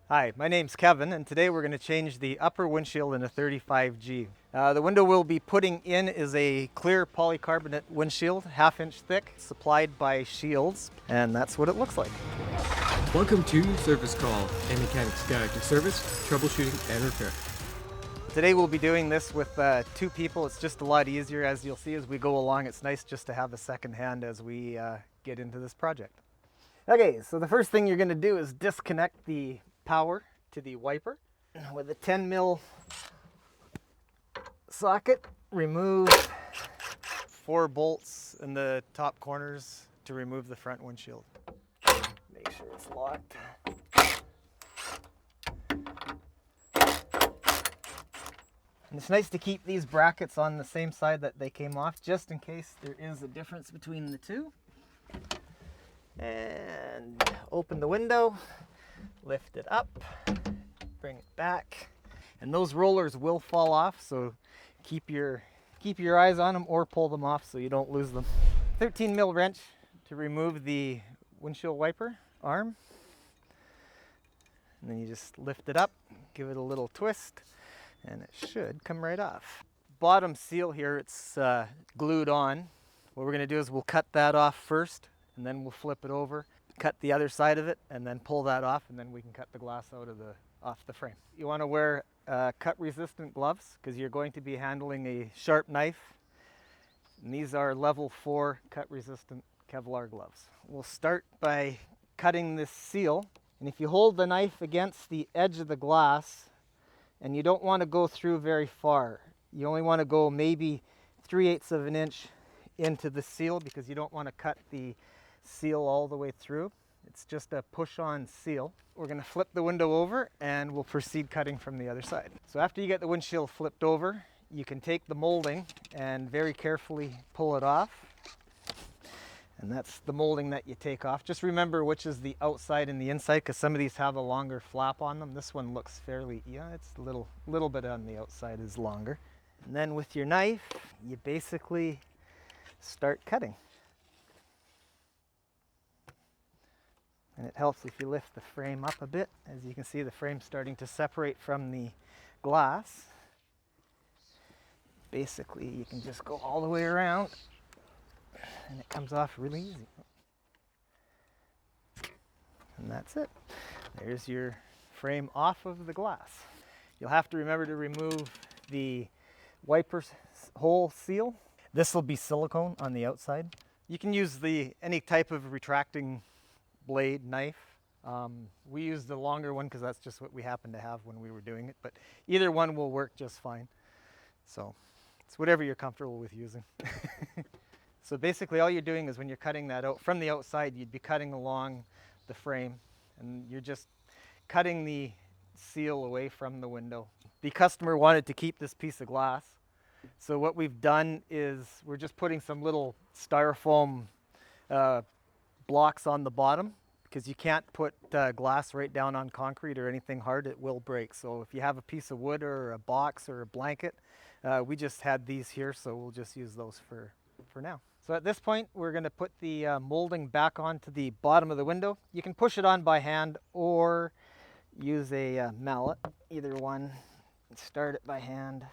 Hi, my name's Kevin, and today we're going to change the upper windshield in a 35G. The window we'll be putting in is a clear polycarbonate windshield, half-inch thick, supplied by Shields, and that's what it looks like. Welcome to Service Call, a mechanic's guide to service, troubleshooting, and repair. Today we'll be doing this with two people. It's just a lot easier, as you'll see as we go along. It's nice just to have a second hand as we get into this project. Okay, so the first thing you're going to do is disconnect the power to the wiper. With a 10 mil socket, remove 4 bolts in the top corners to remove the front windshield. Make sure it's locked. And it's nice to keep these brackets on the same side that they came off, just in case there is a difference between the two. And open the window, lift it up, bring it back, and those rollers will fall off, so keep your eyes on them or pull them off so you don't lose them. 13 mil wrench to remove the windshield wiper arm, and then you just lift it up, give it a little twist, and it should come right off. Bottom seal here, it's glued on. What we're going to do is we'll cut that off first, and then we'll flip it over, cut the other side of it, and then pull that off, and then we can cut the glass off the frame. You want to wear cut resistant gloves because you're going to be handling a sharp knife, and these are level 4 cut resistant Kevlar gloves. We'll start by cutting this seal, and if you hold the knife against the edge of the glass, and you don't want to go through very far, you only want to go maybe 3/8 of an inch into the seal because you don't want to cut the seal all the way through. It's just a push-on seal. We're going to flip the window over and we'll proceed cutting from the other side. So after you get the windshield flipped over, you can take the molding and very carefully pull it off. And that's the molding that you take off. Just remember which is the outside and the inside, because some of these have a longer flap on them. This one looks fairly, it's a little bit on the outside is longer. And then with your knife, you basically start cutting. And it helps if you lift the frame up a bit. As you can see, the frame's starting to separate from the glass. Basically, you can just go all the way around and it comes off really easy. And that's it. There's your frame off of the glass. You'll have to remember to remove the wiper hole seal. This will be silicone on the outside. You can use any type of retracting blade knife. We use the longer one because that's just what we happened to have when we were doing it, but either one will work just fine. So it's whatever you're comfortable with using. So basically all you're doing is when you're cutting that out from the outside, you'd be cutting along the frame and you're just cutting the seal away from the window. The customer wanted to keep this piece of glass, so what we've done is we're just putting some little styrofoam blocks on the bottom, because you can't put glass right down on concrete or anything hard, it will break. So if you have a piece of wood or a box or a blanket, we just had these here, so we'll just use those for now. So at this point, we're going to put the molding back onto the bottom of the window. You can push it on by hand or use a mallet, either one. Start it by hand.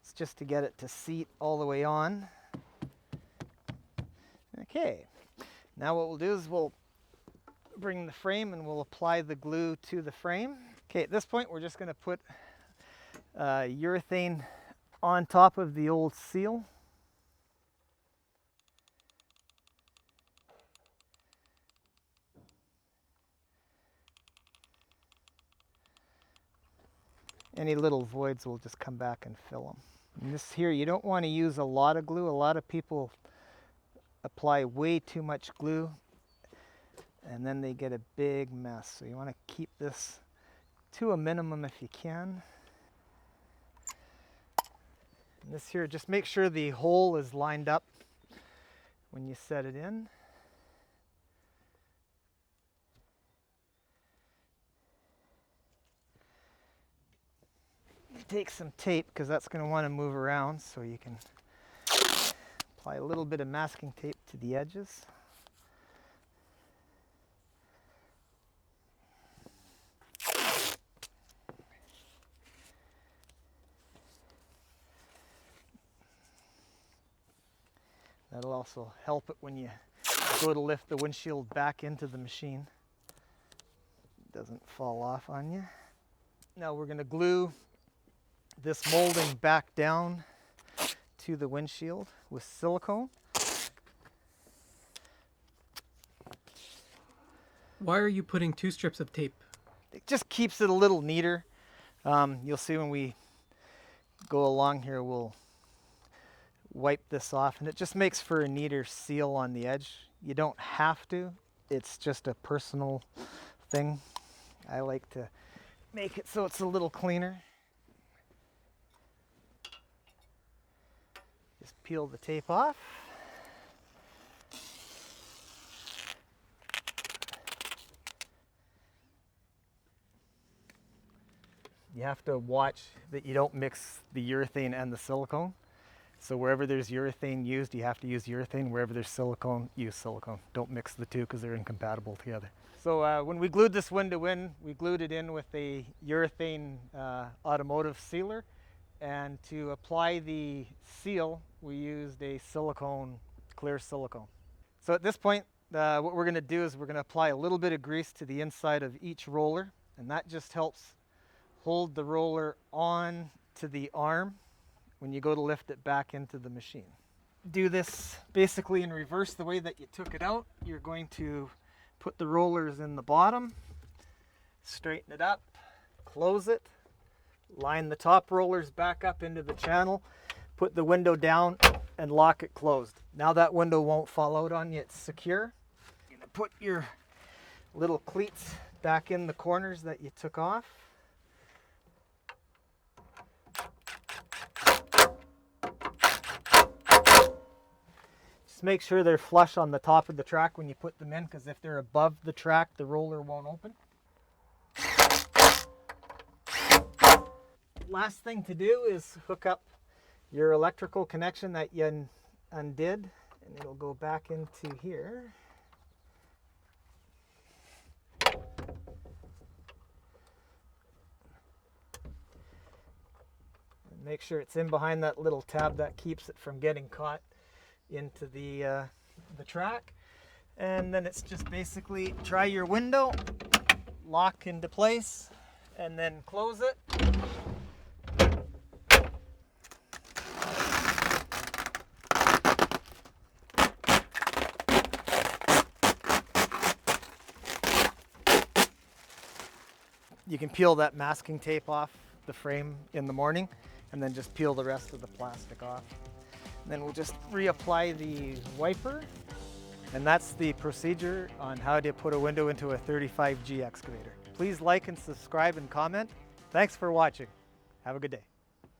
It's just to get it to seat all the way on. Okay, now what we'll do is we'll bring the frame and we'll apply the glue to the frame. Okay, at this point we're just going to put urethane on top of the old seal. Any little voids will just come back and fill them. And this here, you don't want to use a lot of glue. A lot of people apply way too much glue and then they get a big mess. So you want to keep this to a minimum if you can. And this here, just make sure the hole is lined up when you set it in. Take some tape because that's going to want to move around, so you can apply a little bit of masking tape to the edges. That'll also help it when you go to lift the windshield back into the machine. It doesn't fall off on you. Now we're going to glue this molding back down to the windshield with silicone. Why are you putting 2 strips of tape? It just keeps it a little neater. You'll see when we go along here, we'll wipe this off, and it just makes for a neater seal on the edge. You don't have to. It's just a personal thing. I like to make it so it's a little cleaner. Just peel the tape off. You have to watch that you don't mix the urethane and the silicone. So wherever there's urethane used, you have to use urethane. Wherever there's silicone, use silicone. Don't mix the two because they're incompatible together. So when we glued this window in, we glued it in with a urethane automotive sealer. And to apply the seal, we used a silicone, clear silicone. So at this point, what we're going to do is we're going to apply a little bit of grease to the inside of each roller. And that just helps hold the roller on to the arm when you go to lift it back into the machine. Do this basically in reverse the way that you took it out. You're going to put the rollers in the bottom, straighten it up, close it, line the top rollers back up into the channel, put the window down and lock it closed. Now that window won't fall out on you, it's secure. You're going to put your little cleats back in the corners that you took off. Make sure they're flush on the top of the track when you put them in, because if they're above the track, the roller won't open. Last thing to do is hook up your electrical connection that you undid, and it'll go back into here. And make sure it's in behind that little tab that keeps it from getting caught into the track. And then it's just basically try your window, lock into place, and then close it. You can peel that masking tape off the frame in the morning and then just peel the rest of the plastic off. Then we'll just reapply the wiper, and that's the procedure on how to put a window into a 35G excavator. Please like and subscribe and comment. Thanks for watching. Have a good day.